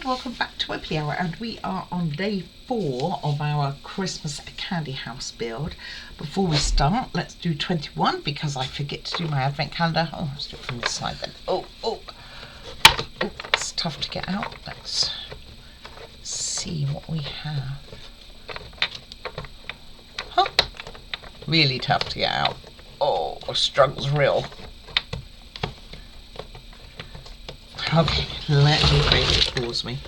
welcome back to Weebly Hour, and we are on day 4 of our Christmas candy house build. Before we start, let's do 21 because I forget to do my advent calendar. Oh, let's do it from this side then. Oh, it's tough to get out. Let's see what we have. Huh? Really tough to get out. Oh, the struggle's real. Okay, let me break it towards me.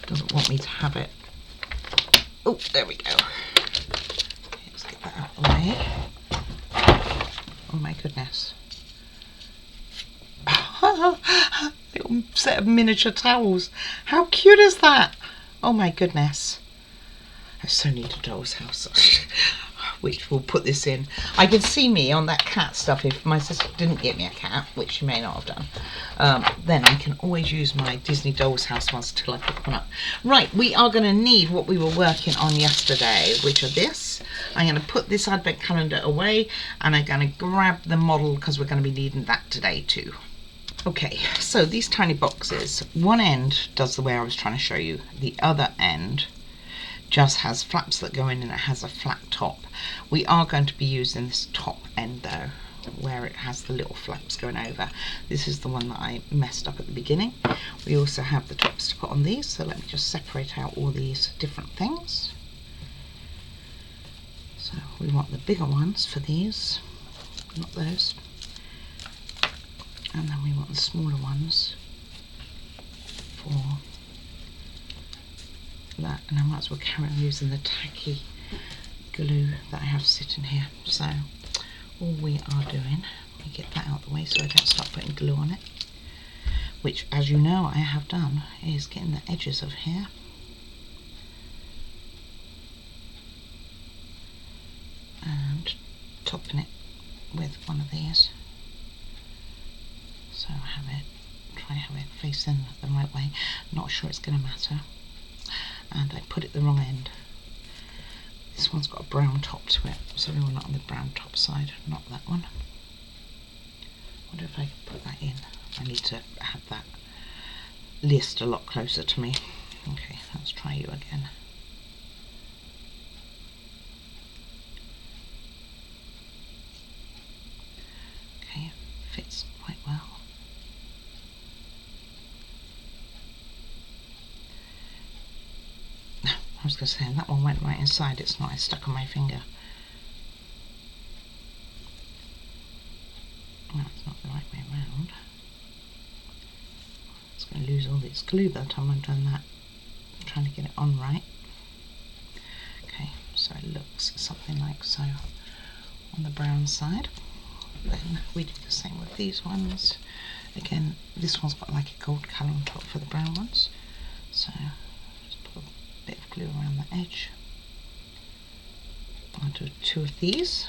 Doesn't want me to have it. Oh, there we go. Okay, let's get that out of the way. Oh my goodness. Little set of miniature towels. How cute is that? Oh my goodness. I so need a doll's house. Which will put this in. I can see me on that cat stuff. If my sister didn't get me a cat, which she may not have done, then I can always use my Disney Doll's House ones till I pick one up. Right, we are going to need what we were working on yesterday, which are this. I'm going to put this advent calendar away, and I'm going to grab the model because we're going to be needing that today too. Okay, so these tiny boxes, one end does the way I was trying to show you. The other end just has flaps that go in and it has a flat top. We are going to be using this top end though, where it has the little flaps going over. This is the one that I messed up at the beginning. We also have the tops to put on these, so let me just separate out all these different things. So we want the bigger ones for these, not those. And then we want the smaller ones for that, and I might as well carry on using the tacky glue that I have sitting here. So all we are doing, let me get that out of the way so I don't start putting glue on it, which, as you know, I have done, is getting the edges of here. And topping it with one of these. So I have it, try to have it facing the right way. Not sure it's going to matter. And I put it the wrong end. This one's got a brown top to it, so we want it on the brown top side, not that one. I wonder if I can put that in. I need to have that list a lot closer to me. Okay, let's try you again. Okay, it fits quite well. I was going to say, and that one went right inside, it's not, it's stuck on my finger. No, it's not the right way around. It's going to lose all this glue by the time I've done that. I'm trying to get it on right. Okay, so it looks something like so on the brown side. Then we do the same with these ones. Again, this one's got like a gold colour on top for the brown ones. So just put a bit of glue around the edge. I'll do 2 of these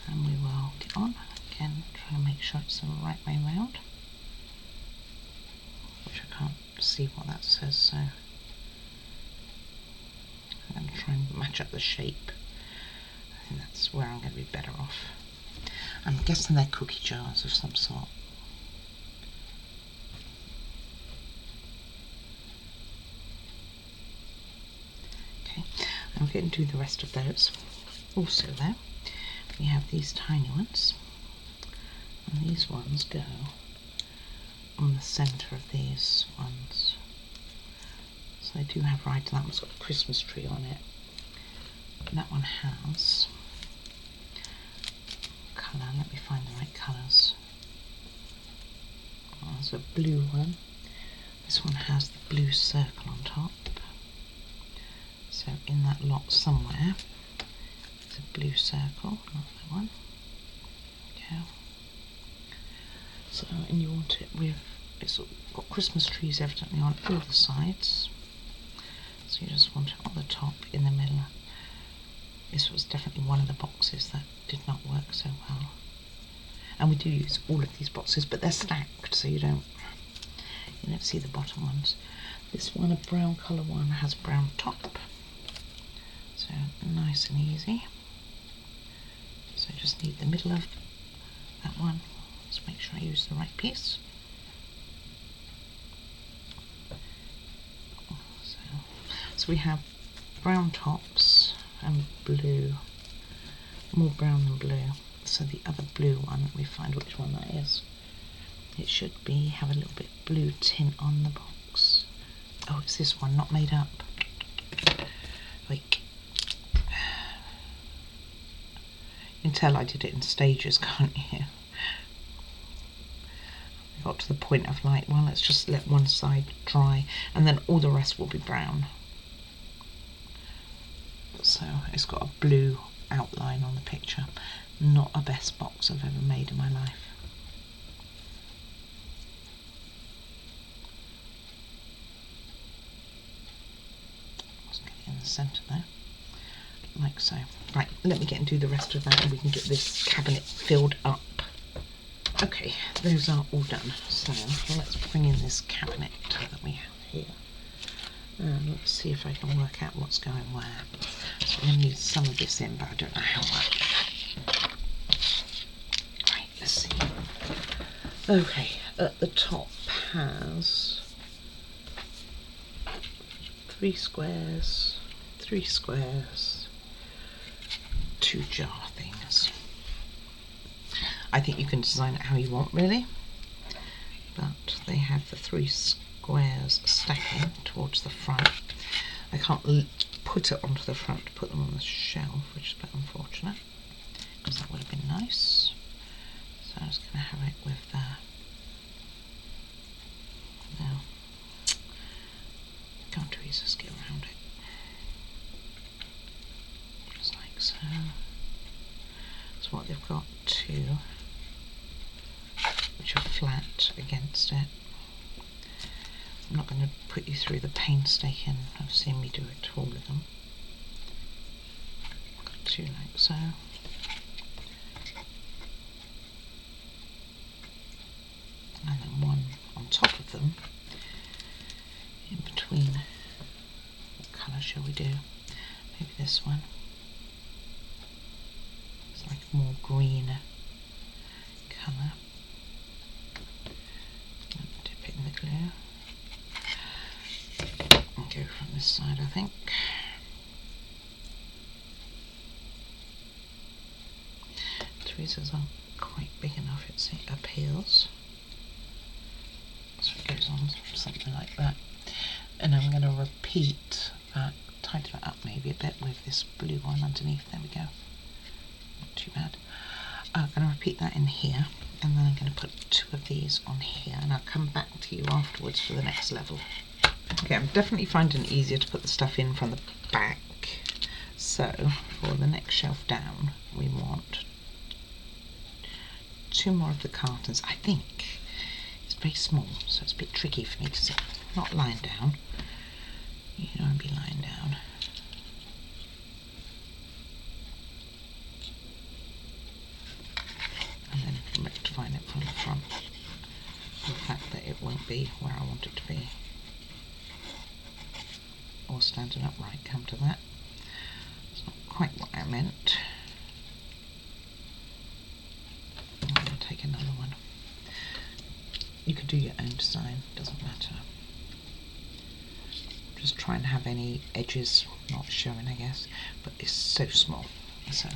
and we will get on. Again, trying to make sure it's the right way around, which I can't see what that says, so I'm going to try and match up the shape. I think that's where I'm going to be better off. I'm guessing they're cookie jars of some sort. I'm going to do the rest of those. Also though, we have these tiny ones, and these ones go on the centre of these ones. So I do have right, that one's got a Christmas tree on it. That one has colour, let me find the right colours. Oh, there's a blue one. This one has the blue circle on top. So in that lot somewhere, it's a blue circle, not that one. Okay. So, and you want it with, it's got Christmas trees evidently on all the sides. So you just want it on the top, in the middle. This was definitely one of the boxes that did not work so well. And we do use all of these boxes, but they're stacked, so you don't see the bottom ones. This one, a brown colour one, has brown top. So nice and easy. So I just need the middle of that one. Let's make sure I use the right piece. So we have brown tops and blue, more brown than blue. So the other blue one, let me find which one that is. It should be, have a little bit blue tint on the box. Oh, it's this one, not made up. Like, you can tell I did it in stages, can't you? I got to the point of like, well, let's just let one side dry and then all the rest will be brown. So it's got a blue outline on the picture. Not a best box I've ever made in my life. Let's get it in the centre there, like so. Right, let me get and do the rest of that and we can get this cabinet filled up. Okay, those are all done. So let's bring in this cabinet that we have here. And let's see if I can work out what's going where. So we're going to need some of this in, but I don't know how much. Right, let's see. Okay, at the top has 3 squares, 2 jar things. I think you can design it how you want, really, but they have the 3 squares stacking towards the front. I can't put it onto the front to put them on the shelf, which is a bit unfortunate, because that would have been nice. So I'm just going to have it with now, can't do easy, just get around it, just like so. So what they've got 2 which are flat against it. I'm not going to put you through the painstaking of seeing me do it to all of them. Got 2 like so. And then 1 on top of them, in between. What colour shall we do? Maybe this one. It's like a more green colour. Dip it in the glue. And go from this side, I think. Tweezers aren't quite big enough, it appears. So it goes on something like that. And I'm going to repeat that, tidy that up maybe a bit with this blue one underneath. There we go. Not too bad. I'm going to repeat that in here, and then I'm going to put 2 of these on here, and I'll come back to you afterwards for the next level. Okay, I'm definitely finding it easier to put the stuff in from the back. So for the next shelf down, we want 2 more of the cartons. I think it's very small, so it's a bit tricky for me to sit, not lying down. You don't want to be lying down. And then rectifying it from the front. The fact that it won't be where I want it to be. Or standing upright, come to that. It's not quite what I meant. I'm going to take another one. You could do your own design, doesn't matter. Just try and have any edges not showing, I guess, but it's so small. So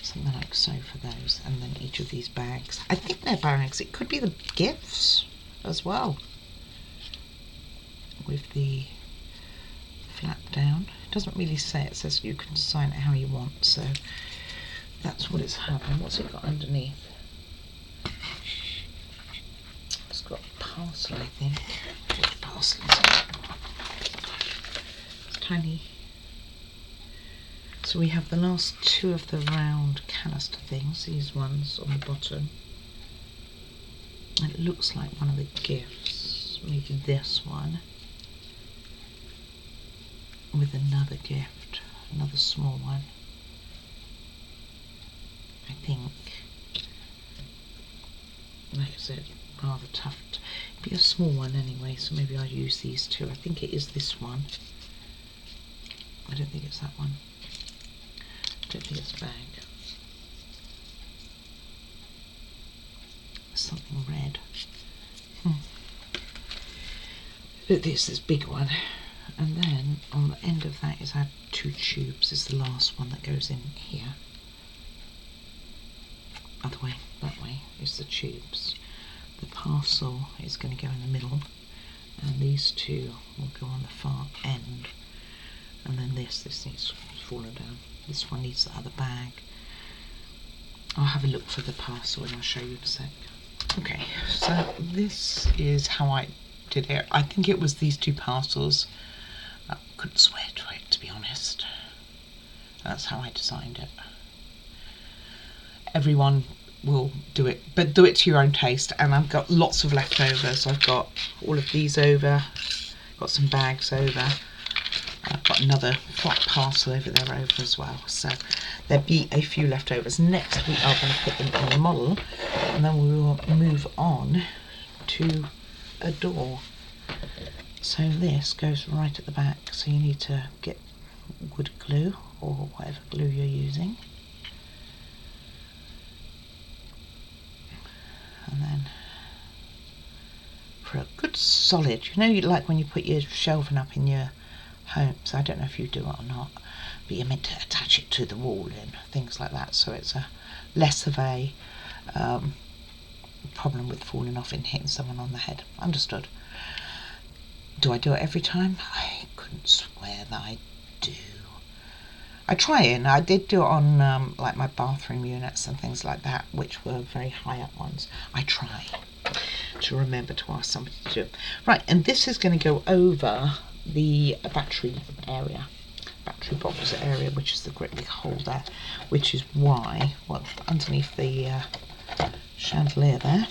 something like so for those, and then each of these bags. I think they're bags. It could be the gifts as well, with the flap down. It doesn't really say. It says you can design it how you want. So that's what it's having. What's it got underneath? It's got parcel, I think. Which parcel is it? It's tiny. So we have the last 2 of the round canister things, these ones on the bottom. It looks like one of the gifts, maybe this one, with another gift, another small one, I think. Like I said, rather tough. It'd be a small one anyway, so maybe I'll use these 2. I think it is this one. I don't think it's that one. I don't think it's a bag. There's something red. But this big one. And then on the end of that is our 2 tubes, is the last one that goes in here. Other way, that way is the tubes. The parcel is going to go in the middle, and these 2 will go on the far end. And then this needs fallen down. This one needs the other bag. I'll have a look for the parcel and I'll show you in a sec. Okay, so this is how I did it. I think it was these 2 parcels. I couldn't swear to it, to be honest. That's how I designed it. Everyone will do it, but do it to your own taste. And I've got lots of leftovers. I've got all of these over, got some bags over. I've got another flat parcel over there over as well. So there'll be a few leftovers. Next we are going to put them in the model, and then we will move on to a door. So this goes right at the back, so you need to get wood glue or whatever glue you're using. And then for a good solid, you know, like when you put your shelving up in your homes, I don't know if you do it or not, but you're meant to attach it to the wall and things like that, so it's a less of a problem with falling off and hitting someone on the head. Understood. Do I do it every time? I couldn't swear that I do. I try and I did do it on like my bathroom units and things like that, which were very high up ones. I try to remember to ask somebody to do it. Right, and this is going to go over the battery area, battery box area, which is the great big hole there, which is why, well, underneath the chandelier there,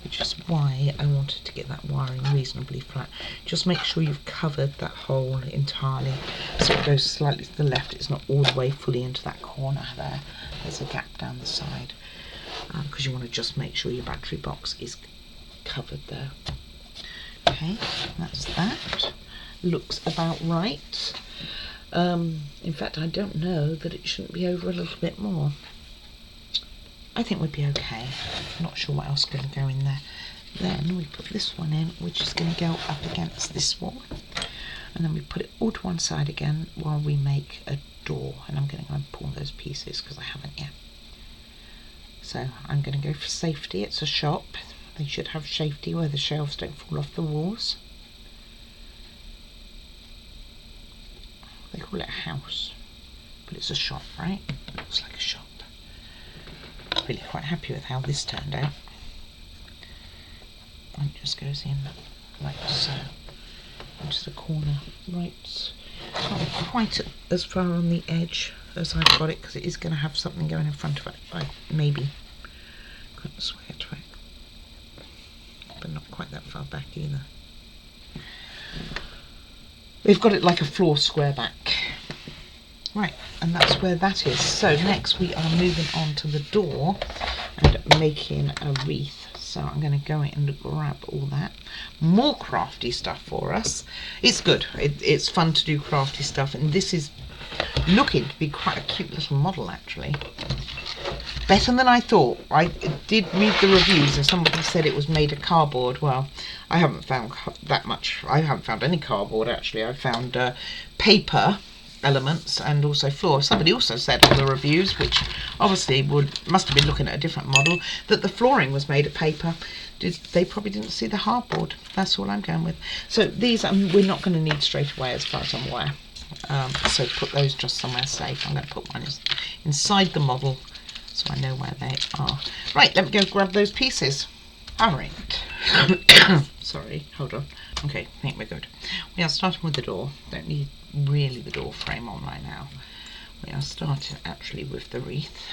which is why I wanted to get that wiring reasonably flat. Just make sure you've covered that hole entirely, so it goes slightly to the left. It's not all the way fully into that corner there. There's a gap down the side, because you want to just make sure your battery box is covered there. Okay, that's that. Looks about right. In fact, I don't know that it shouldn't be over a little bit more. I think we'd be okay. I'm not sure what else is going to go in there. Then we put this one in, which is going to go up against this wall. And then we put it all to one side again while we make a door. And I'm going to go and pull those pieces because I haven't yet. So I'm going to go for safety. It's a shop. They should have safety where the shelves don't fall off the walls. They call it a house, but it's a shop, right? It looks like a shop. Really quite happy with how this turned out. And it just goes in like so into the corner, right? Not quite as far on the edge as I've got it, because it is going to have something going in front of it. Maybe couldn't swear to it, but not quite that far back either. We've got it like a floor square back. Right, and that's where that is. So next we are moving on to the door and making a wreath. So I'm going to go in and grab all that. More crafty stuff for us. It's good. It's fun to do crafty stuff, and this is looking to be quite a cute little model actually. Better than I thought. I did read the reviews and somebody said it was made of cardboard. Well, I haven't found that much. I haven't found any cardboard actually. I found paper elements and also floor. Somebody also said on the reviews, which obviously must have been looking at a different model, that the flooring was made of paper. They probably didn't see the hardboard. That's all I'm going with. So these we're not going to need straight away as far as I'm aware. So put those just somewhere safe. I'm going to put mine inside the model so I know where they are. Right, let me go grab those pieces. All right. Sorry, hold on. Okay, I think we're good. We are starting with the door. Don't need really the door frame on right now. We are starting actually with the wreath.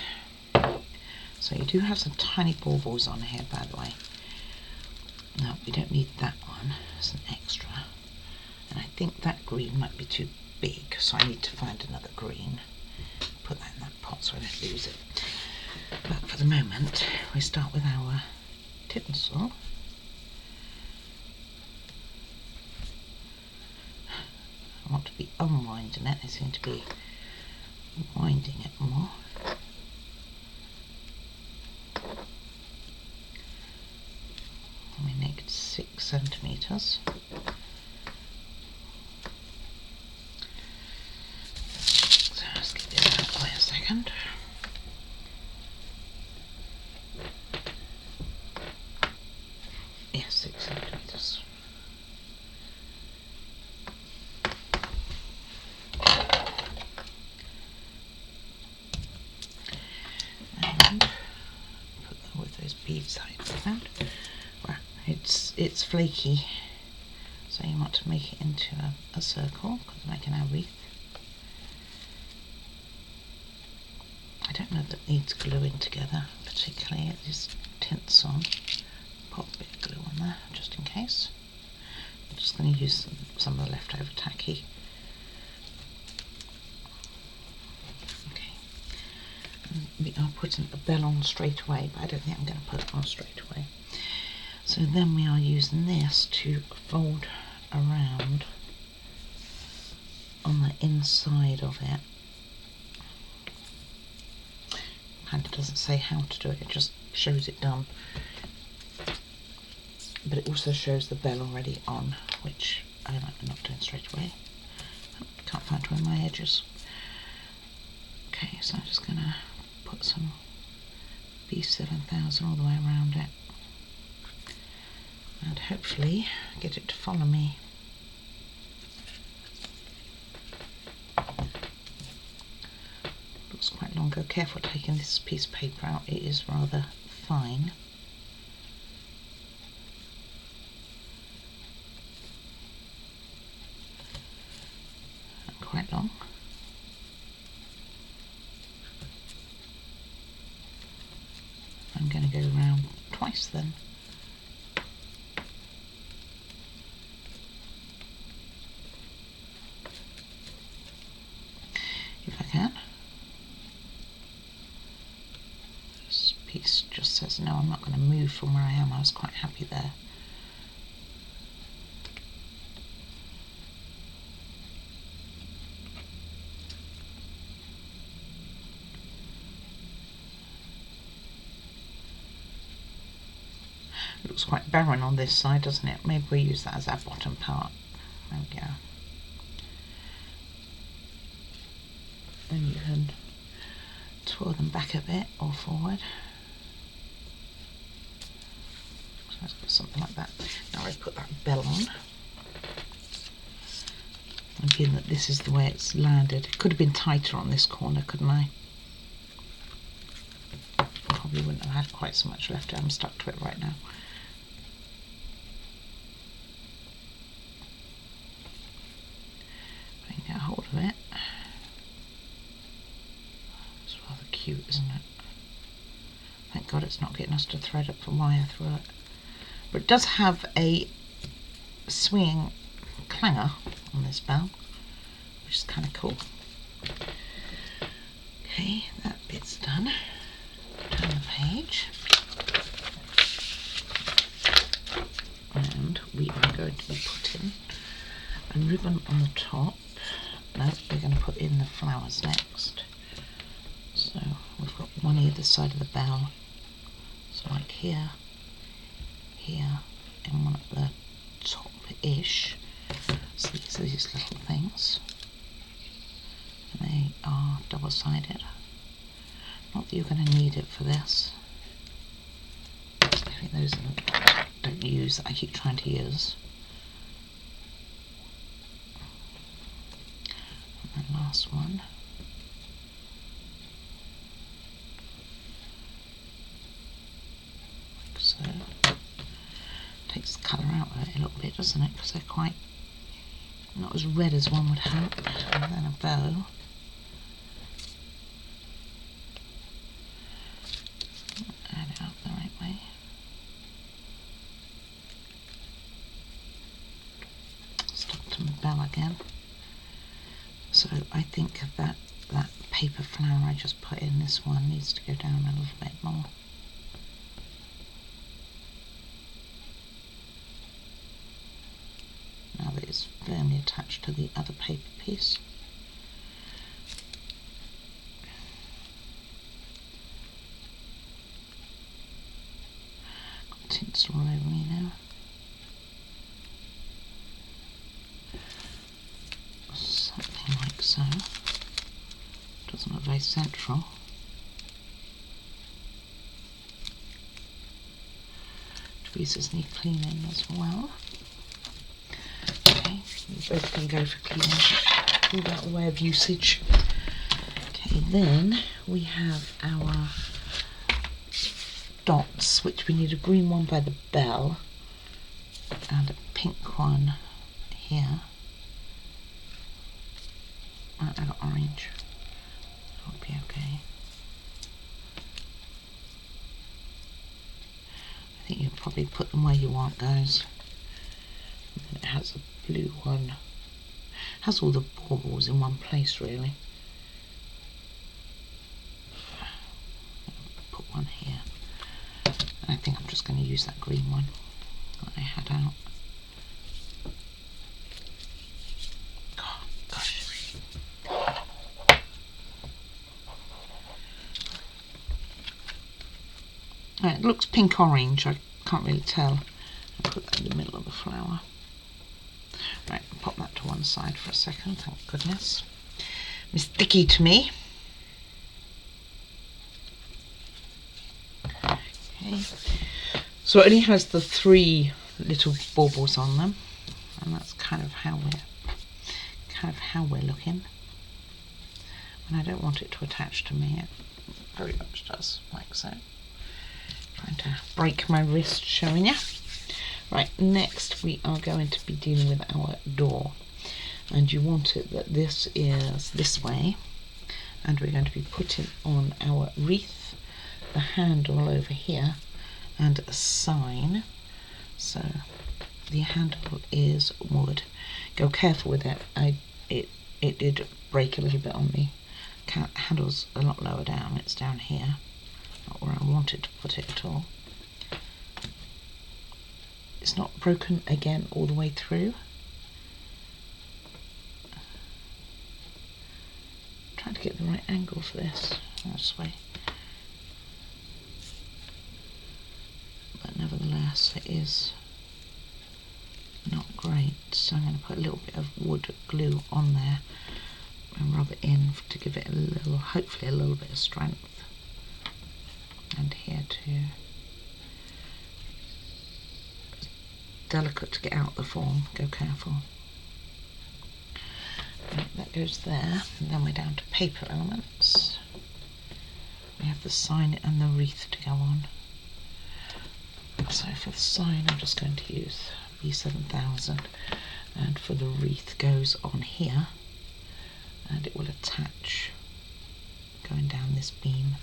So you do have some tiny baubles on here, by the way. No, we don't need that one. It's an extra. And I think that green might be too big, so I need to find another green. Put that in that pot so I don't lose it. But for the moment, we start with our tinsel. I want to be unwinding it. I seem to be winding it more. We need 6 centimetres. it's flaky, so you want to make it into a circle because we're making our wreath. I don't know if it needs gluing together particularly. It just tints on. Pop a bit of glue on there just in case. I'm just going to use some of the leftover tacky. Okay, and I'll put a bell on straight away, but I don't think I'm going to put it on straight away. So then we are using this to fold around on the inside of it. Kind of doesn't say how to do it, it just shows it done. But it also shows the bell already on, which I'm not doing straight away. Oh, can't find where my edges. Okay, so I'm just going to put some PC2502 all the way around it. And hopefully get it to follow me. Looks quite long. Go careful taking this piece of paper out, it is rather fine. And quite long. I'm going to go around twice then. If I can. This piece just says no, I'm not going to move from where I am. I was quite happy there. It looks quite barren on this side, doesn't it? Maybe we'll use that as our bottom part. There we go. Then you can twirl them back a bit or forward. So let's put something like that. Now I put that bell on. And being that this is the way it's landed, it could have been tighter on this corner, couldn't I? Probably wouldn't have had quite so much left. I'm stuck to it right now. I can get a hold of it. It's rather cute, isn't it? Thank God it's not getting us to thread up the wire through it. But it does have a swinging clanger on this bell, which is kind of cool. Okay, that bit's done. Turn the page. And we are going to be putting a ribbon on the top. No, we're going to put in the flowers next. So we've got one either side of the bell. So like here, here, and one at the top-ish. So these are these little things. And they are double-sided. Not that you're going to need it for this. I think those I don't use, that I keep trying to use. And then last one. Like so. Takes the colour out of it a little bit, doesn't it? Because they're quite not as red as one would hope. And then a bow. Add it up the right way. Stuck to my bell again. So I think that paper flower I just put in this one needs to go down a little bit more. Now that it's firmly attached to the other paper piece. Got tints all over me now. Something like so. Doesn't look very central. Tweezers need cleaning as well. Okay, we both can go for cleaning without a way of usage. Okay, then we have our dots, which we need a green one by the bell and a pink one here. Oh, I got orange. That'll be okay. I think you probably put them where you want, guys. And then it has a blue one. It has all the baubles in one place, really. Put one here. And I think I'm just going to use that green one that I had out. Oh, gosh. It looks pink orange, I can't really tell. I'll put that in the middle of the flower. Right, I'll pop that to one side for a second, thank goodness. It's sticky to me. Okay. So it only has the 3 little baubles on them, and that's kind of how we're looking. And I don't want it to attach to me, it very much does, like so. Trying to break my wrist showing you. Right, next we are going to be dealing with our door, and you want it that this is this way, and we're going to be putting on our wreath, the handle over here, and a sign. So the handle is wood. Go careful with it. It did break a little bit on me. Handle's a lot lower down, it's down here. Not where I wanted to put it at all. It's not broken again all the way through. I'm trying to get the right angle for this. This way. But nevertheless, it is not great. So I'm going to put a little bit of wood glue on there and rub it in to give it a little, hopefully a little bit of strength. And here too. Delicate to get out the form, go careful. Right, that goes there, and then we're down to paper elements. We have the sign and the wreath to go on. So for the sign I'm just going to use B7000, and for the wreath goes on here, and it will attach going down this beam.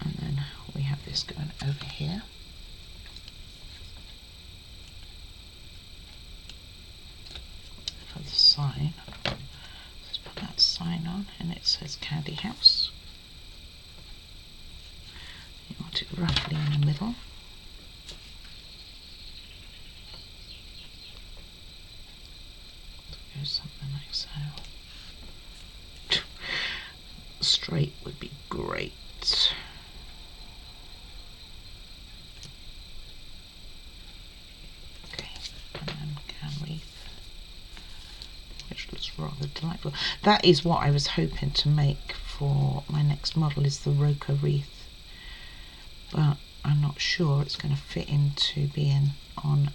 And then we have this going over here. For the sign, let's put that sign on, and it says Candy House. You want it roughly in the middle. So go something like so. Straight would be great. Rather delightful. That is what I was hoping to make for my next model, is the Roca wreath, but I'm not sure it's going to fit into being on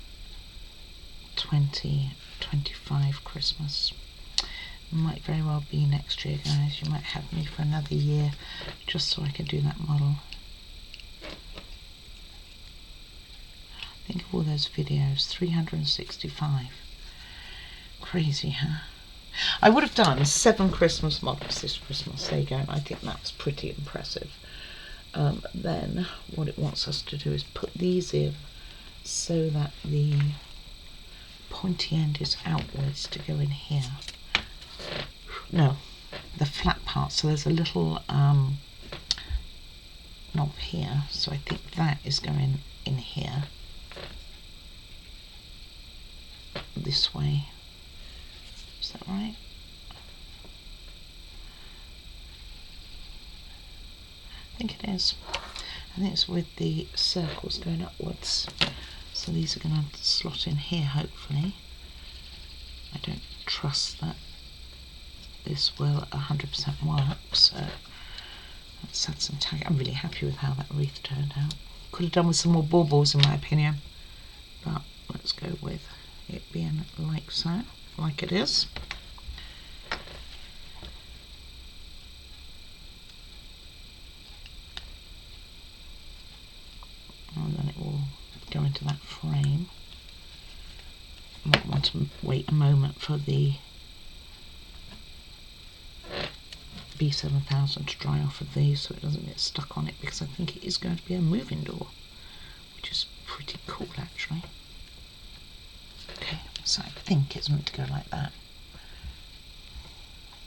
2025 Christmas. Might very well be next year, guys. You might have me for another year just so I can do that model. Think of all those videos, 365. Crazy, huh? I would have done 7 Christmas models this Christmas. There you go. I think that's pretty impressive. Then what it wants us to do is put these in so that the pointy end is outwards to go in here. No, the flat part. So there's a little knob here. So I think that is going in here. This way. Is that right? I think it is. I think it's with the circles going upwards. So these are going to slot in here, hopefully. I don't trust that this will 100% work, so let's add some tag. I'm really happy with how that wreath turned out. Could have done with some more baubles in my opinion, but let's go with it being like so. Like it is. And then it will go into that frame. want to wait a moment for the B7000 to dry off of these so it doesn't get stuck on it, because I think it is going to be a moving door, which is pretty cool actually. Okay, so I think it's meant to go like that.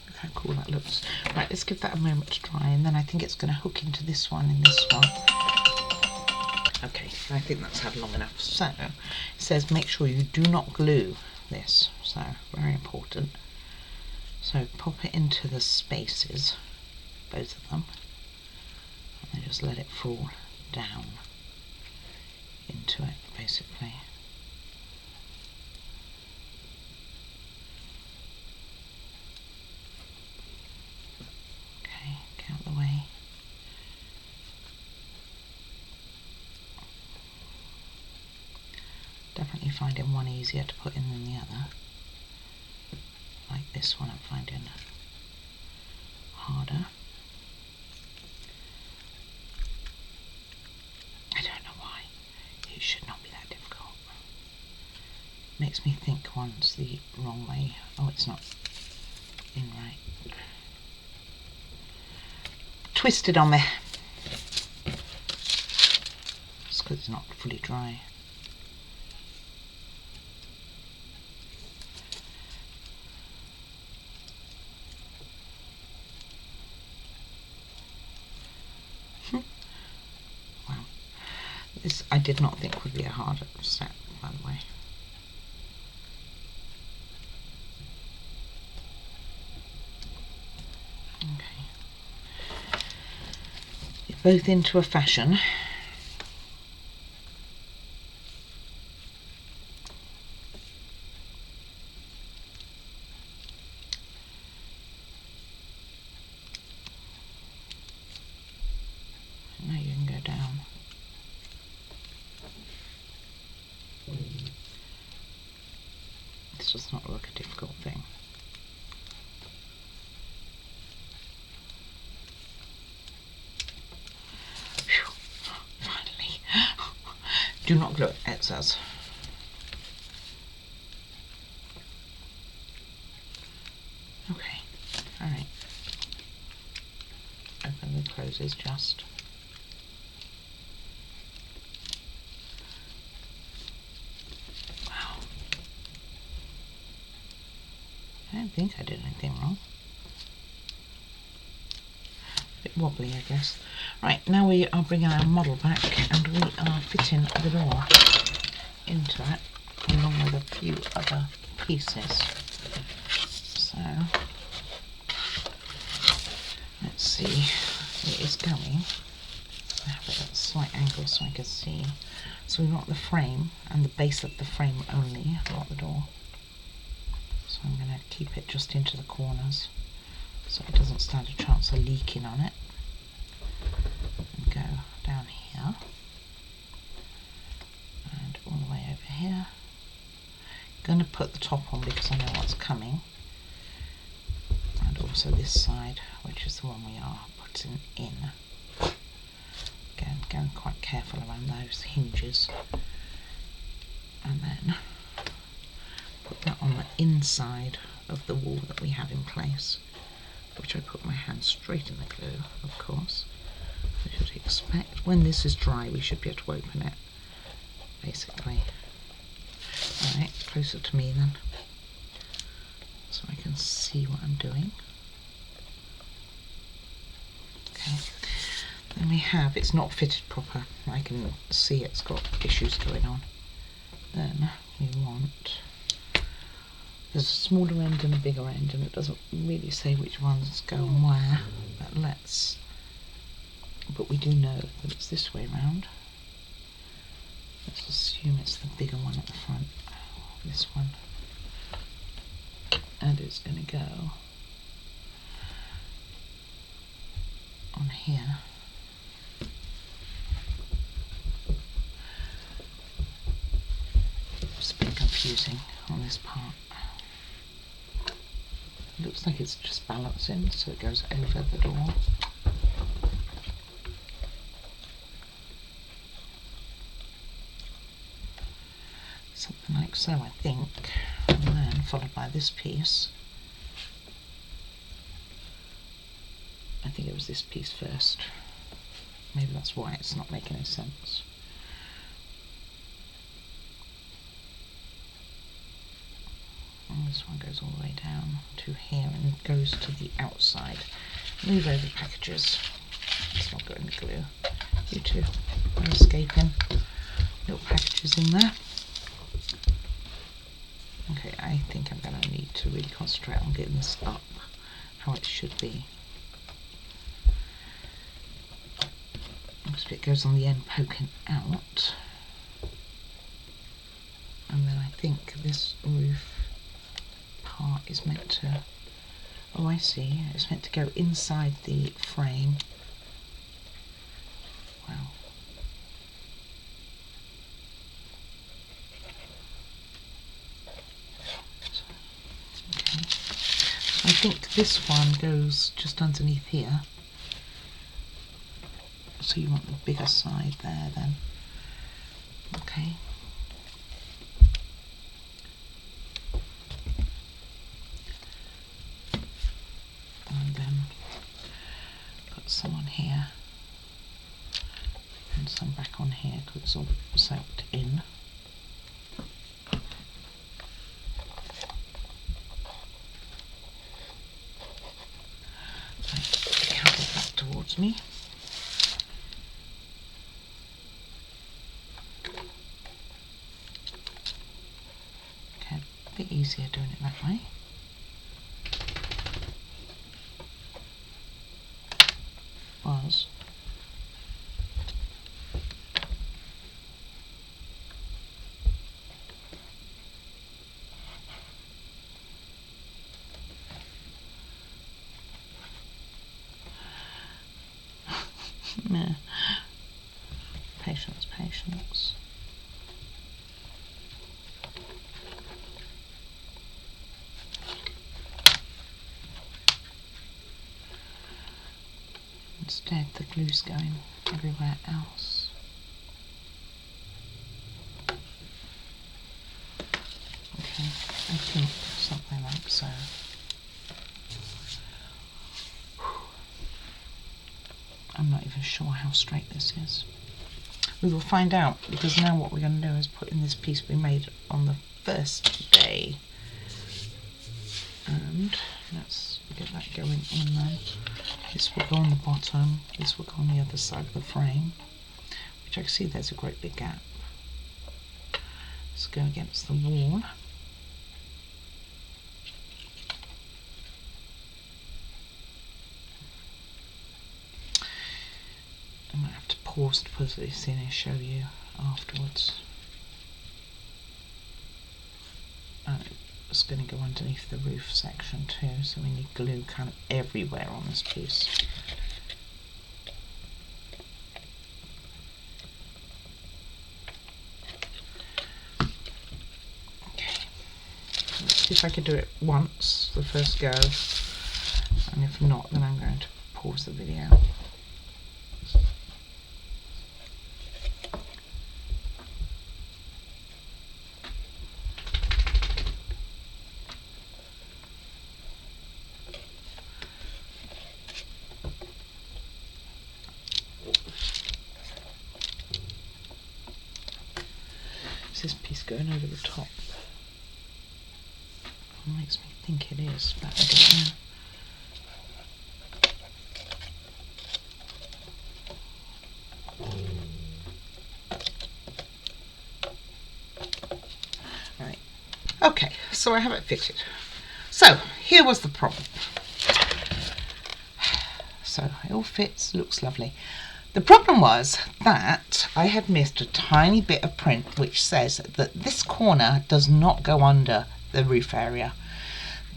Look how cool that looks. Right, let's give that a moment to dry, and then I think it's going to hook into this one and this one. Okay, I think that's had long enough. So it says make sure you do not glue this, so very important. So pop it into the spaces, both of them, and then just let it fall down into it basically. Okay, get out of the way. Definitely finding one easier to put in than the other. Like this one I'm finding harder. I don't know why. It should not be that difficult. Makes me think one's the wrong way. Oh, it's not in right. Twisted on me. It's because it's not fully dry. Wow. This I did not think would be a harder step, by the way. Okay. Both into a fashion. Now you can go down. This does not look a difficult thing. Whew. Finally. Do not glue it, it says. Okay, alright. Open and closes just. Wow. I don't think I did anything wrong. A bit wobbly, I guess. Right, now we are bringing our model back and we are fitting the door into it along with a few other pieces. So let's see, it is going. I have it at a slight angle so I can see. So we want the frame and the base of the frame only, not the door. So I'm going to keep it just into the corners so it doesn't stand a chance of leaking on it. And go down here and all the way over here. Going to put the top on because I know what's coming, and also this side, which is the one we are putting in. Again, going quite careful around those hinges, and then put that on the inside of the wall that we have in place, which I put my hand straight in the glue, of course. I should expect when this is dry we should be able to open it, basically. Alright, closer to me then, so I can see what I'm doing. Okay, then we have, it's not fitted proper, I can see it's got issues going on. Then we want, there's a smaller end and a bigger end, and it doesn't really say which ones go on where, but we do know that it's this way round. Let's assume it's the bigger one at the front, this one, and it's going to go on here. It's a bit confusing on this part. It looks like it's just balancing, so it goes over the door. Something like so, I think. and followed by this piece. I think it was this piece first. Maybe that's why it's not making any sense. And this one goes all the way down to here and goes to the outside. Move over packages. It's not got any glue. You two are escaping. Little packages in there. Okay, I think I'm going to need to really concentrate on getting this up how it should be. This bit goes on the end poking out. And then I think this roof part is meant to, oh I see, it's meant to go inside the frame. Wow. Okay. I think this one goes just underneath here. So you want the bigger side there then. Okay. And then put some on here and some back on here because it's all soaked in. Right, count it back towards me. Okay, a bit easier doing it that way. Was. Nah. Patience, patience. Instead, the glue's going everywhere else. Okay, I think something like so. I'm not even sure how straight this is. We will find out, because now what we're going to do is put in this piece we made on the first day. And let's get that going in then. This will go on the bottom, this will go on the other side of the frame, which I can see there's a great big gap. Let's go against the wall. I might have to pause to put this in and show you afterwards. It's going to go underneath the roof section too, so we need glue kind of everywhere on this piece. Okay, let's see if I could do it once, the first go, and if not then I'm going to pause the video. This piece going over the top. It makes me think it is, but I don't know. Right. Okay, so I have it fitted. So here was the problem. So it all fits, looks lovely. The problem was that I had missed a tiny bit of print which says that this corner does not go under the roof area.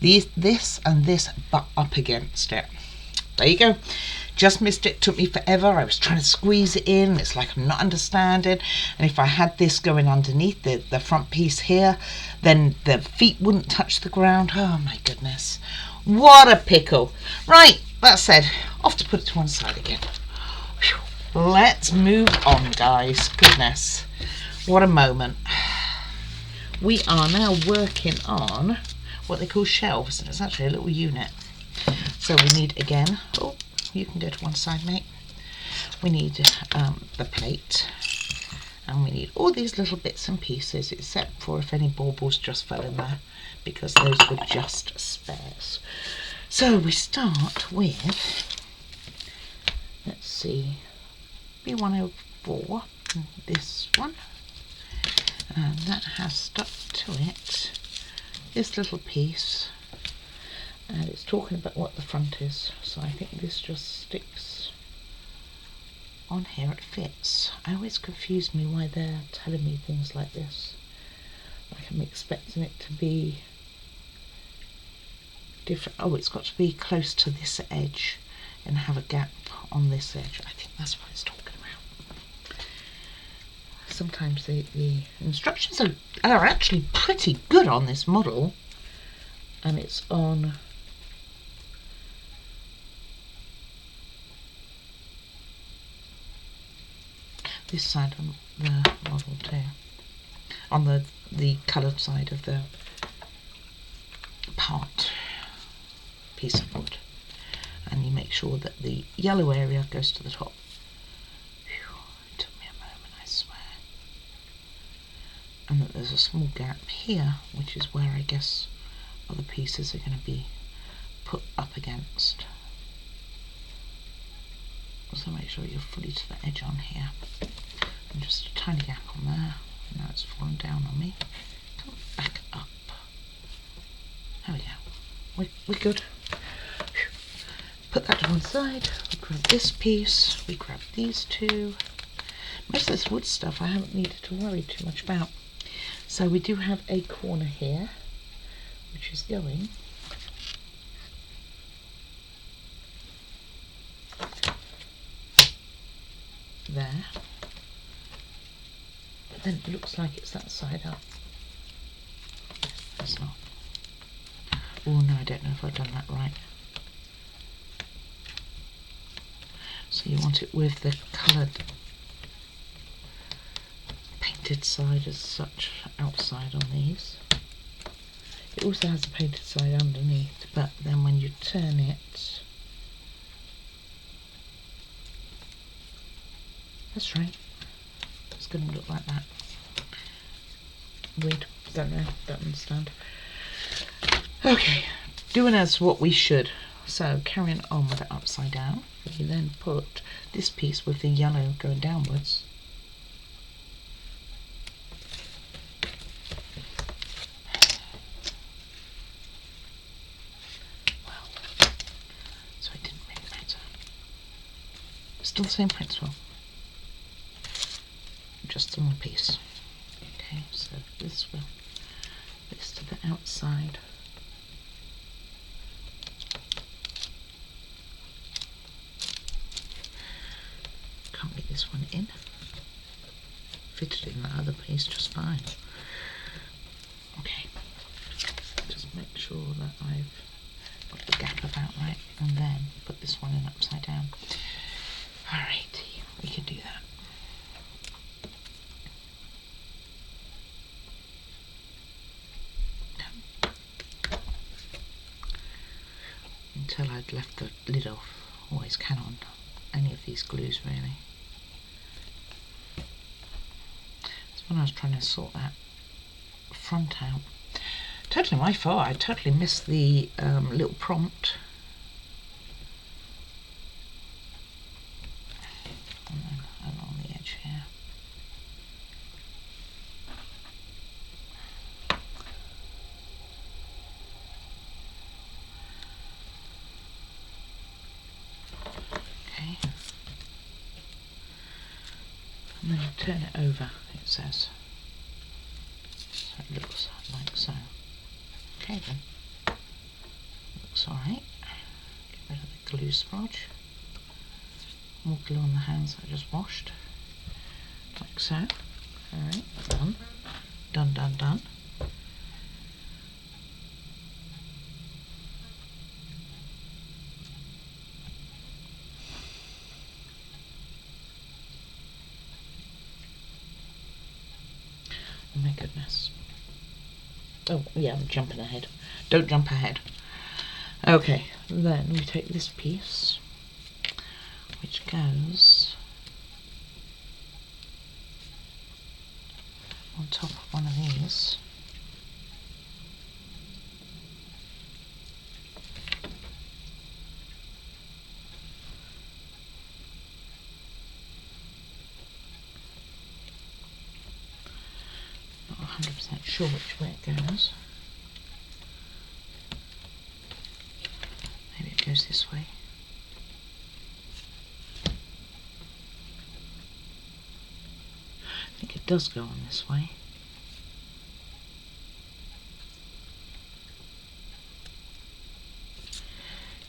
This and this butt up against it. There you go. Just missed it. Took me forever. I was trying to squeeze it in. It's like I'm not understanding. And if I had this going underneath the front piece here, then the feet wouldn't touch the ground. Oh my goodness. What a pickle. Right, that said, off to put it to one side again. Let's move on, guys. Goodness, what a moment. We are now working on what they call shelves, and it's actually a little unit. So we need, again, oh, you can go to one side, mate. We need the plate, and we need all these little bits and pieces, except for if any baubles just fell in there, because those were just spares. So we start with, let's see, B104, this one, and that has stuck to it this little piece, and it's talking about what the front is, so I think this just sticks on here. It fits. I always confuse me why they're telling me things like this, like I'm expecting it to be different. Oh, it's got to be close to this edge and have a gap on this edge. I think that's what it's talking about. Sometimes the instructions are actually pretty good on this model, and it's on this side of the model too, on the coloured side of the part piece of wood, and you make sure that the yellow area goes to the top. Whew, it took me a moment, I swear. And that there's a small gap here, which is where I guess other pieces are going to be put up against. So make sure you're fully to the edge on here, and just a tiny gap on there. Now it's fallen down on me. Come back up. There we go. We're good. Put that to one side. We grab this piece. We grab these two. Most of this wood stuff I haven't needed to worry too much about. So we do have a corner here, which is going there. But then it looks like it's that side up. It's not. Oh no, I don't know if I've done that right. So you want it with the coloured painted side as such outside on these. It also has a painted side underneath, but then when you turn it, that's right, it's going to look like that. Weird, don't know, don't understand. Okay, doing as what we should. So carrying on with it upside down, we then put this piece with the yellow going downwards. Well, so it didn't really matter. Still the same principle, just on the piece. Okay, so this to the outside. Can't get this one in. Fitted in that other piece just fine. Okay, just make sure that I've got the gap about right, and then put this one in upside down. Alrighty, we can do that. Until I'd left the lid off. Always can on any of these glues really. That's when I was trying to sort that front out. Totally my fault, I totally missed the little prompt. And then along the edge here. Okay. And then you turn it over, it says. So it looks like so. Okay then. Looks alright. Get rid of the glue smudge. More glue on the hands that I just washed. Like so. Alright, done. Done, done, done. Oh my goodness. Oh, yeah, I'm jumping ahead. Don't jump ahead. Okay, then we take this piece, which goes on top of one of these. Not 100% sure which way it goes. Maybe it goes this way. I think it does go on this way.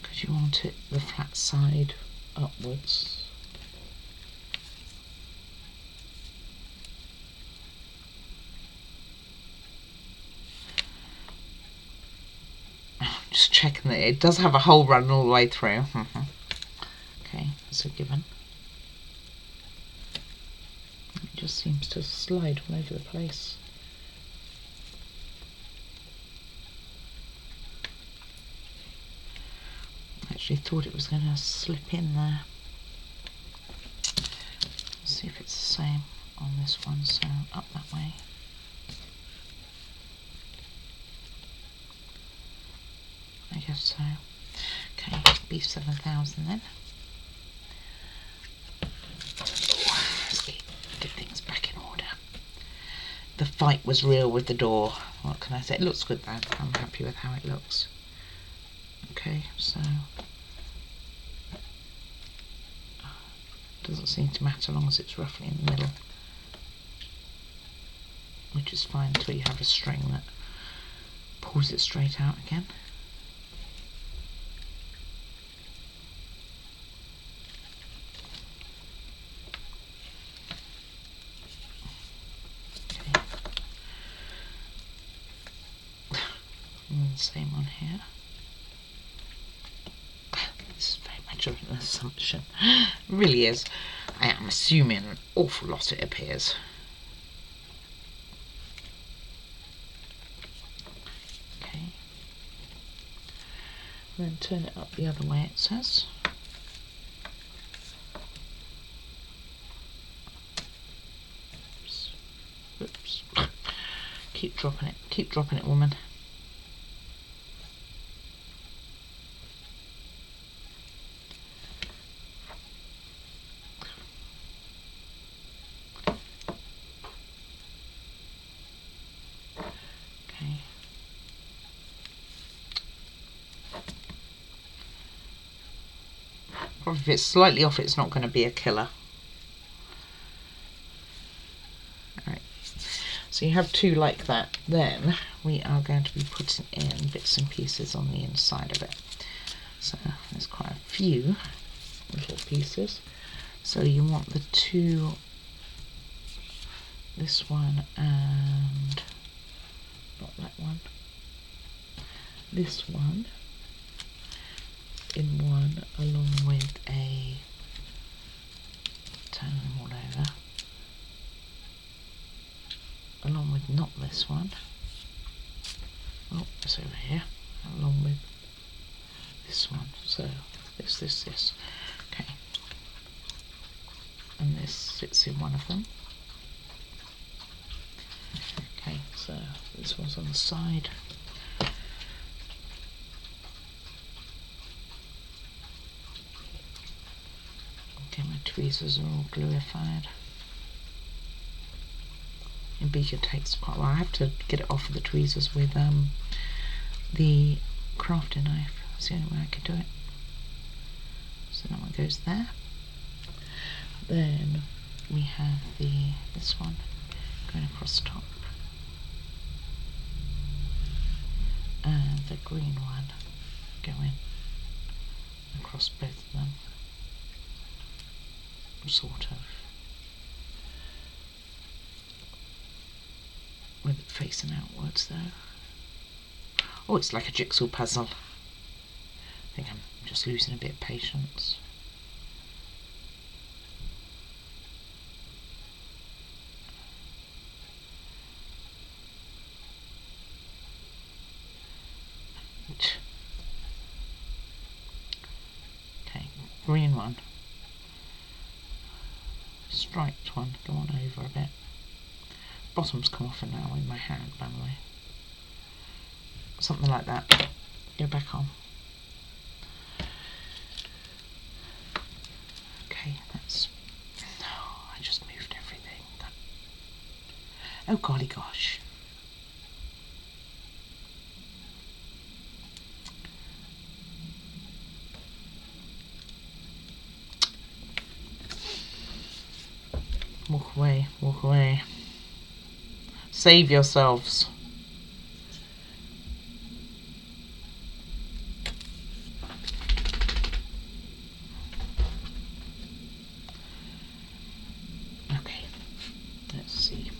Because you want it the flat side upwards. Just checking that it does have a hole run all the way through. Okay, that's a given. It just seems to slide all over the place. I actually thought it was going to slip in there. Let's see if it's the same on this one, so up that way. I guess so. Okay, B7000 then. Let's get things back in order. The fight was real with the door. What can I say? It looks good though. I'm happy with how it looks. Okay, so doesn't seem to matter as long as it's roughly in the middle, which is fine until you have a string that pulls it straight out again. Okay. And the same on here. This is very much of an assumption. It really is. I am assuming an awful lot, it appears. Okay. Then turn it up the other way, it says. Oops. Oops. Keep dropping it, woman. Okay. Probably if it's slightly off, it's not going to be a killer. Alright, so you have two like that. Then we are going to be putting in bits and pieces on the inside of it. So there's quite a few little pieces. So you want the two, this one and not that one, this one in one, along with a, turn them all over, along with not this one, oh it's over here, along with this one, so this, okay, and this sits in one of them. Okay, so this one's on the side. Okay, my tweezers are all gluified. And beaker takes quite a while. I have to get it off of the tweezers with the crafting knife. That's the only way I can do it. So that one goes there. Then we have this one going across the top. And the green one going across both of them. Sort of. With it facing outwards though. Oh, it's like a jigsaw puzzle. I think I'm just losing a bit of patience. Okay, green one. Striped one, go on over a bit. Bottom's come off now in my hand, by the way. Something like that. Go back on. Okay, that's... Oh, I just moved everything. Oh golly gosh. Walk away, walk away. Save yourselves. Okay, let's see.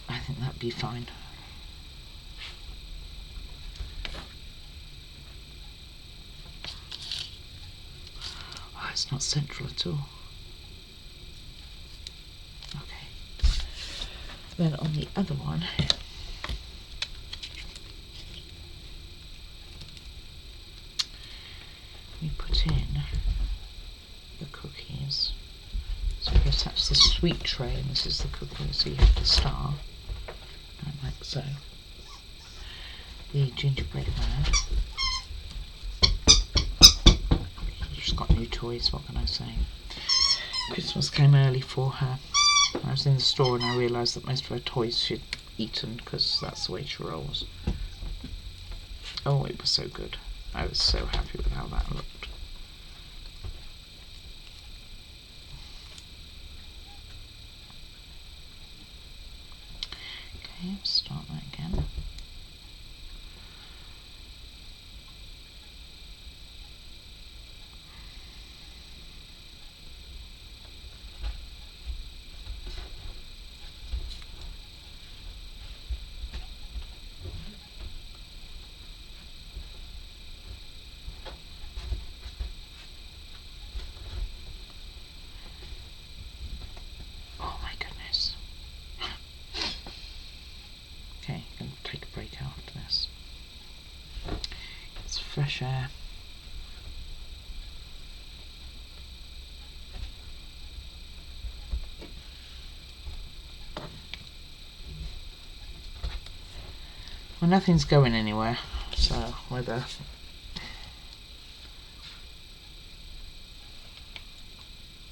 I think that'd be fine. Oh, it's not central at all. Okay. Then on the other one, we put in the cookies. So I guess that's the sweet tray and this is the cookie, so you have to star. Like so. The gingerbread man. She's got new toys, what can I say? Christmas came early for her. I was in the store and I realised that most of her toys she'd eaten because that's the way she rolls. Oh, it was so good. I was so happy with how that looked. Okay, start that again. Oh my goodness. Okay, I'm going to take a break after this. It's fresh air. Well, nothing's going anywhere, so whether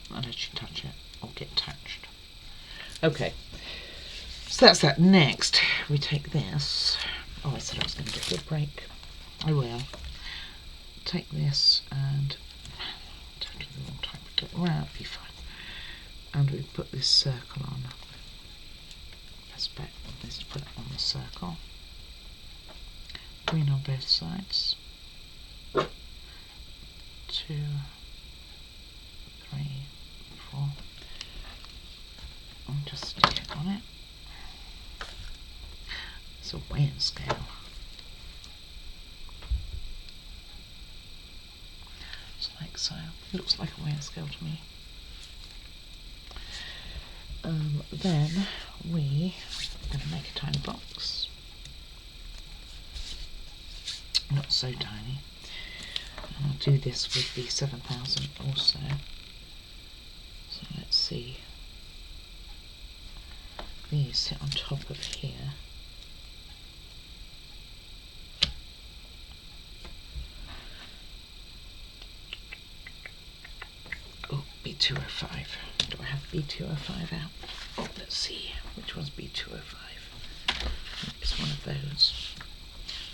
I'll let you touch it or get touched. Okay, so that's that. Next, we take this. Oh, I said I was going to get a good break. I will. Take this and don't do the wrong type of clip. Well, that'll be fine. And we put this circle on. Best bet is to put it on the circle. Green on both sides. 2, 3, 4. And just stick it on it. It's a weighing scale. Just like so. Looks like a weighing scale to me. Then we are going to make a tiny box. Not so tiny. And I'll do this with the 7000 also. So let's see. These sit on top of here. Oh, B205. Do I have B205 out? Oh, let's see. Which one's B205? It's one of those.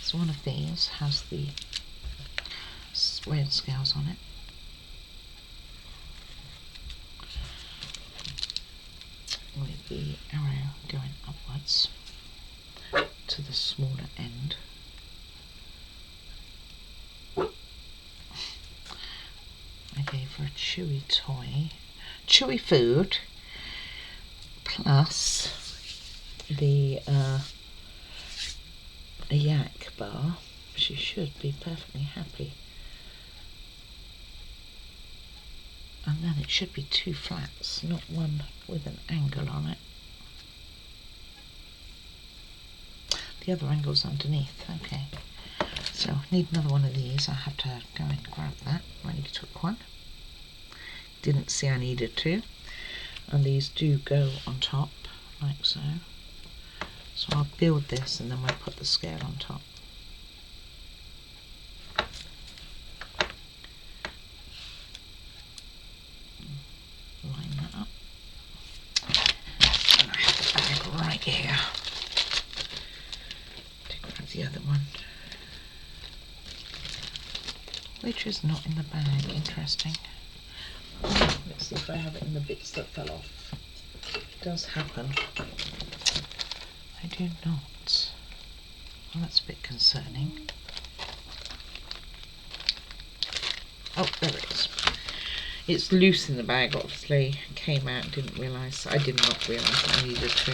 So one of these has the weighing scales on it. With the arrow going upwards to the smaller end. Okay, for a chewy toy, chewy food, plus the yak bar. She should be perfectly happy. And then it should be 2 flats, not one with an angle on it. The other angle's underneath. Okay, so I need another one of these. I have to go and grab that. I only took one. Didn't see I needed to. And these do go on top, like so. So I'll build this and then we'll put the scale on top. Line that up. And I have the bag right here to grab the other one, which is not in the bag. Interesting. Let's see if I have it in the bits that fell off. It does happen. I do not. Well, that's a bit concerning. Oh, there it is. It's loose in the bag, obviously. Came out, didn't realise. I did not realise I needed to.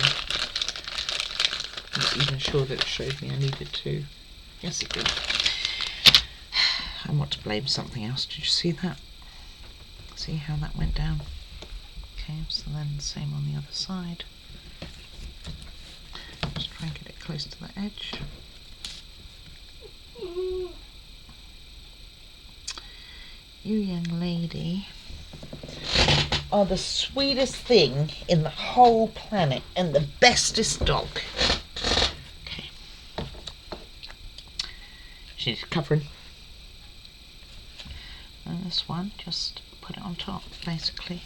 I'm not even sure that it showed me I needed to. Yes, it did. I want to blame something else. Did you see that? See how that went down? Okay, so then the same on the other side. Just try and get it close to the edge. You young lady are the sweetest thing in the whole planet and the bestest dog. Okay. She needs covering. And this one, just put it on top, basically.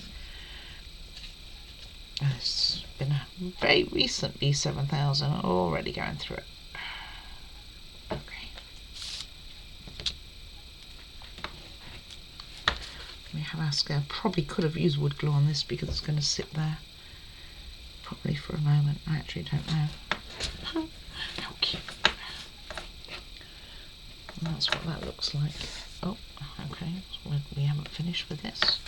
It's been a very recent B7000, already going through it. Okay. We have our scale. Probably could have used wood glue on this because it's going to sit there probably for a moment. I actually don't know. How cute. And that's what that looks like. Oh, okay, so we haven't finished with this.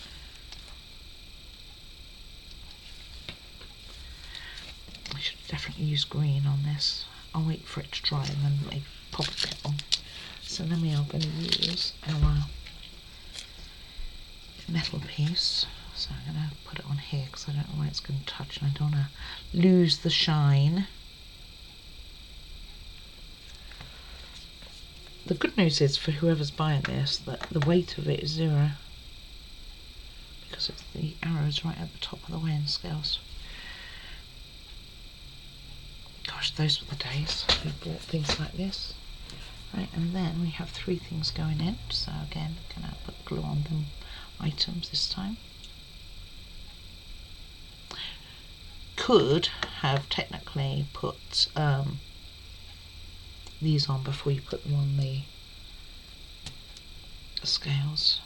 I should definitely use green on this. I'll wait for it to dry and then maybe pop a bit on. So then we are going to use our metal piece. So I'm going to put it on here because I don't know where it's going to touch and I don't want to lose the shine. The good news is for whoever's buying this that the weight of it is 0 because it's the arrows right at the top of the weighing scales. Gosh, those were the days we bought things like this. Right, and then we have 3 things going in. So again, I'm going to put glue on them items this time. Could have technically put these on before you put them on the scales.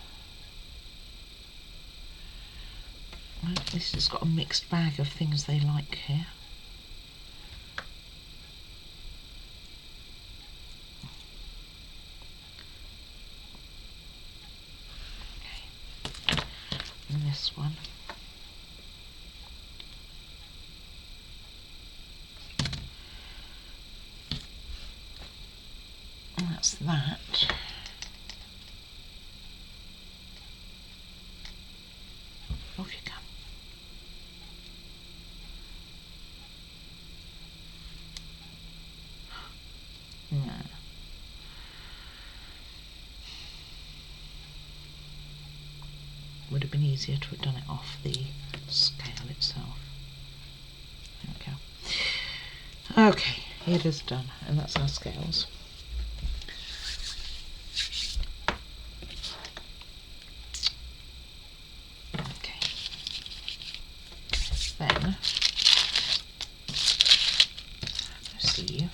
Right, this has got a mixed bag of things they like here. Okay. And this one. That's that. Off you come. No. Would have been easier to have done it off the scale itself. There we go. Okay, it is done, and that's our scales. Then see,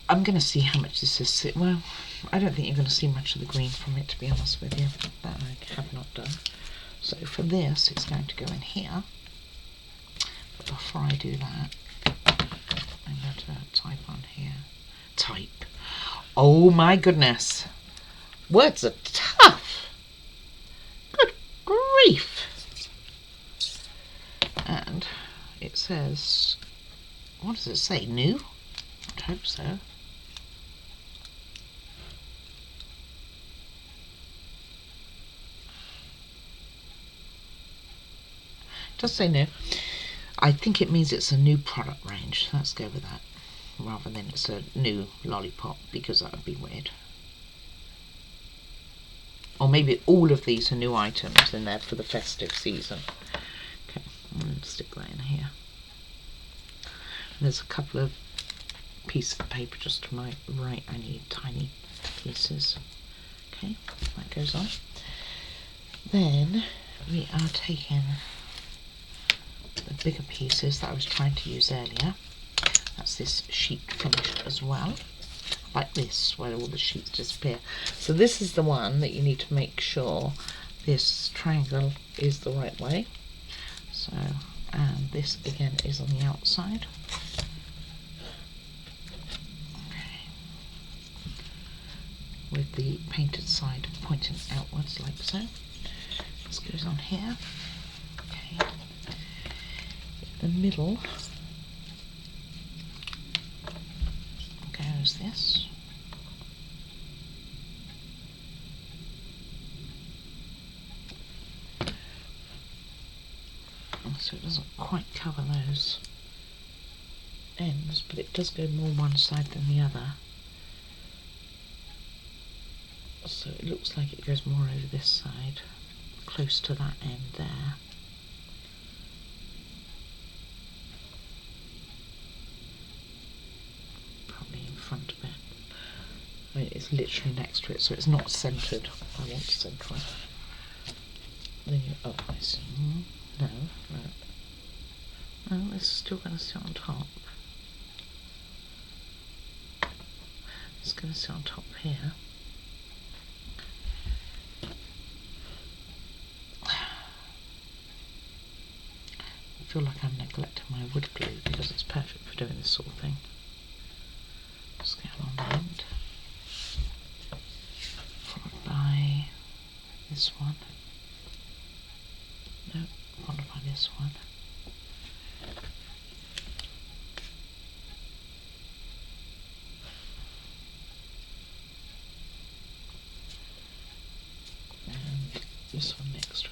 I'm going to see how much this is. Well, I don't think you're going to see much of the green from it, to be honest with you. That I have not done. So for this, it's going to go in here. But before I do that, I'm going to type on here. Type. Oh my goodness. Words are tough. Good grief. says, what does it say? New? I hope so. It does say new. I think it means it's a new product range. Let's go with that, rather than it's a new lollipop, because that would be weird. Or maybe all of these are new items in there for the festive season. Okay, I'm going to stick that in here. And there's a couple of pieces of paper just to my right. I need tiny pieces. Okay, that goes on. Then we are taking the bigger pieces that I was trying to use earlier. That's this sheet finished as well, like this, where all the sheets disappear. So this is the one that you need to make sure this triangle is the right way. So, and this again is on the outside. Okay. With the painted side pointing outwards like so. This goes on here. Okay. In the middle goes this. So it doesn't quite cover those ends, but it does go more one side than the other. So it looks like it goes more over this side, close to that end there. Probably in front of it. I mean, it's literally next to it, so it's not centred. I want to centre it. Then you, oh, I see. No, no. No, it's still going to sit on top. It's going to sit on top here. I feel like I'm neglecting my wood glue because it's perfect for doing this sort of thing. Just get along the end. Followed by this one. No, followed by this one. And this one next to it.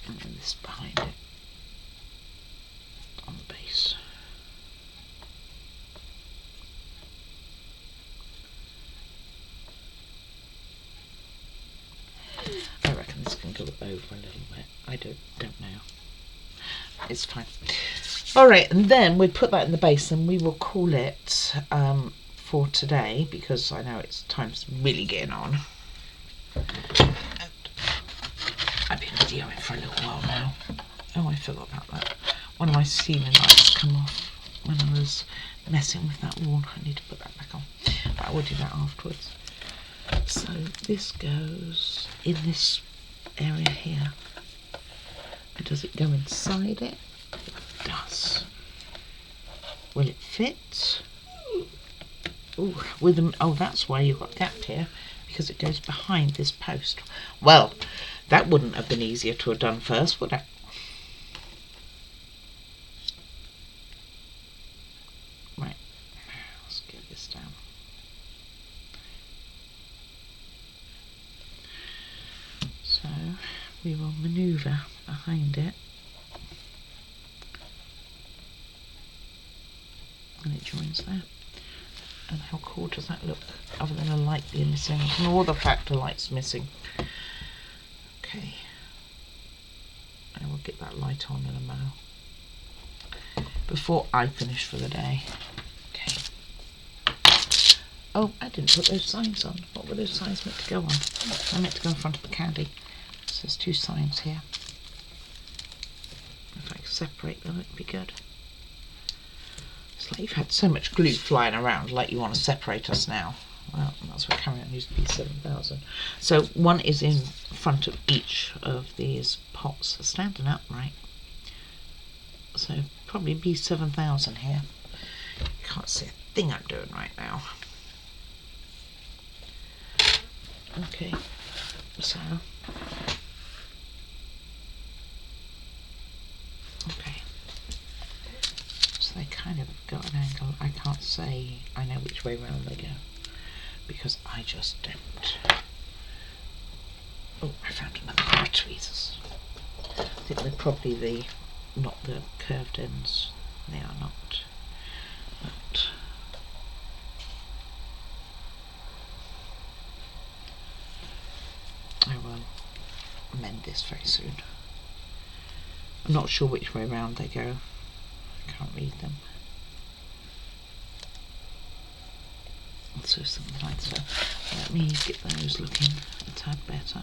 And then this behind it on the base. I reckon this can go over a little bit. I don't know. It's fine. Alright, and then we put that in the base and we will call it for today, because I know it's time's really getting on. I've been videoing for a little while now. Oh, I forgot about that. One of my ceiling lights come off when I was messing with that wall. I need to put that back on. But I will do that afterwards. So this goes in this area here. And does it go inside it? It does. Will it fit? Ooh, with them. Oh, that's why you've got a gap here, because it goes behind this post. Well, that wouldn't have been easier to have done first, would it? Right, let's get this down. So we will manoeuvre behind it, and it joins there. And how cool does that look, other than a light being missing? Ignore the fact a light's missing. Okay, and we'll get that light on in a mo before I finish for the day. Okay. Oh, I didn't put those signs on. What were those signs meant to go on? They're meant to go in front of the candy. So there's two signs here. If I could separate them, it'd be good. It's like you've had so much glue flying around, like you want to separate us now. Well, that's why Cameron used PC2502. So one is in front of each of these pots, standing upright. So probably PC7000 here. You can't see a thing I'm doing right now. Okay, so okay, so they kind of got an angle. I can't say I know which way round they go because I just don't. Oh, I found another pair of tweezers. I think they're probably not the curved ends. They are not. But I will mend this very soon. I'm not sure which way round they go. I can't read them. So something like so. Let me get those looking a tad better.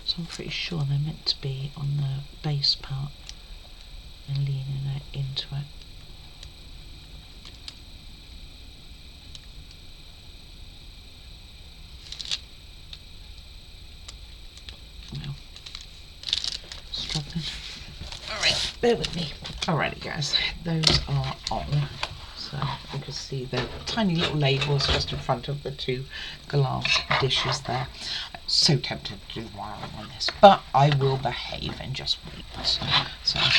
So I'm pretty sure they're meant to be on the base part and leaning it into it. Well, struggling. Alright, bear with me. Alrighty guys, those are on. So you can see the tiny little labels just in front of the two glass dishes there. I'm so tempted to do wiring on this, but I will behave and just wait. So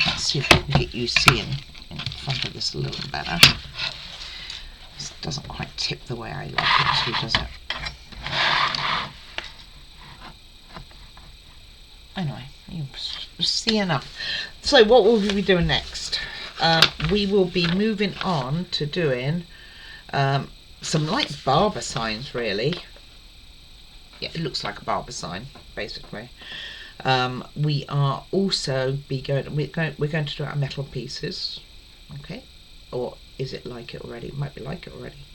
let's see if we can get you seeing in front of this a little better. This doesn't quite tip the way I like it to, does it? Anyway, you see enough. So what will we be doing next? We will be moving on to doing some like barber signs, really. Yeah, it looks like a barber sign, basically. We are also we're going to do our metal pieces, okay? Or is it like it already? It might be like it already.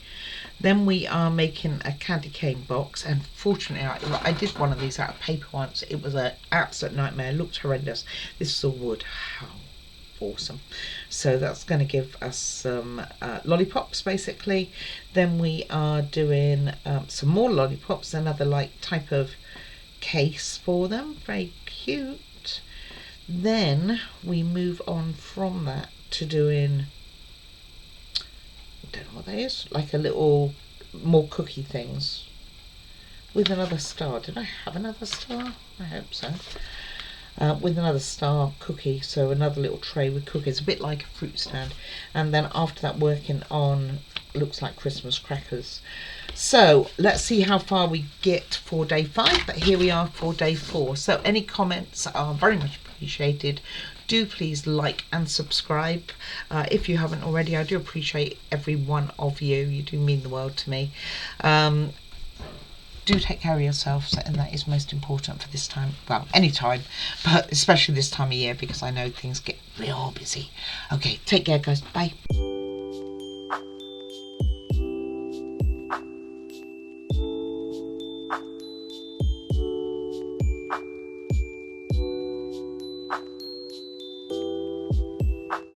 Then we are making a candy cane box, and fortunately I did one of these out of paper once. It was an absolute nightmare. It looked horrendous. This is all wood. How awesome. So that's going to give us some lollipops basically. Then we are doing some more lollipops, another like type of case for them, very cute. Then we move on from that to doing, I don't know what that is, like a little more cookie things with another star. Did I have another star? I hope so. With another star cookie, so another little tray with cookies, a bit like a fruit stand. And then after that, working on looks like Christmas crackers. So let's see how far we get for day 5, but here we are for day 4. So any comments are very much appreciated. Do please like and subscribe if you haven't already. I do appreciate every one of you. You do mean the world to me. Do take care of yourselves, and that is most important for this time, well, any time, but especially this time of year, because I know things get real busy. Okay, take care guys, bye.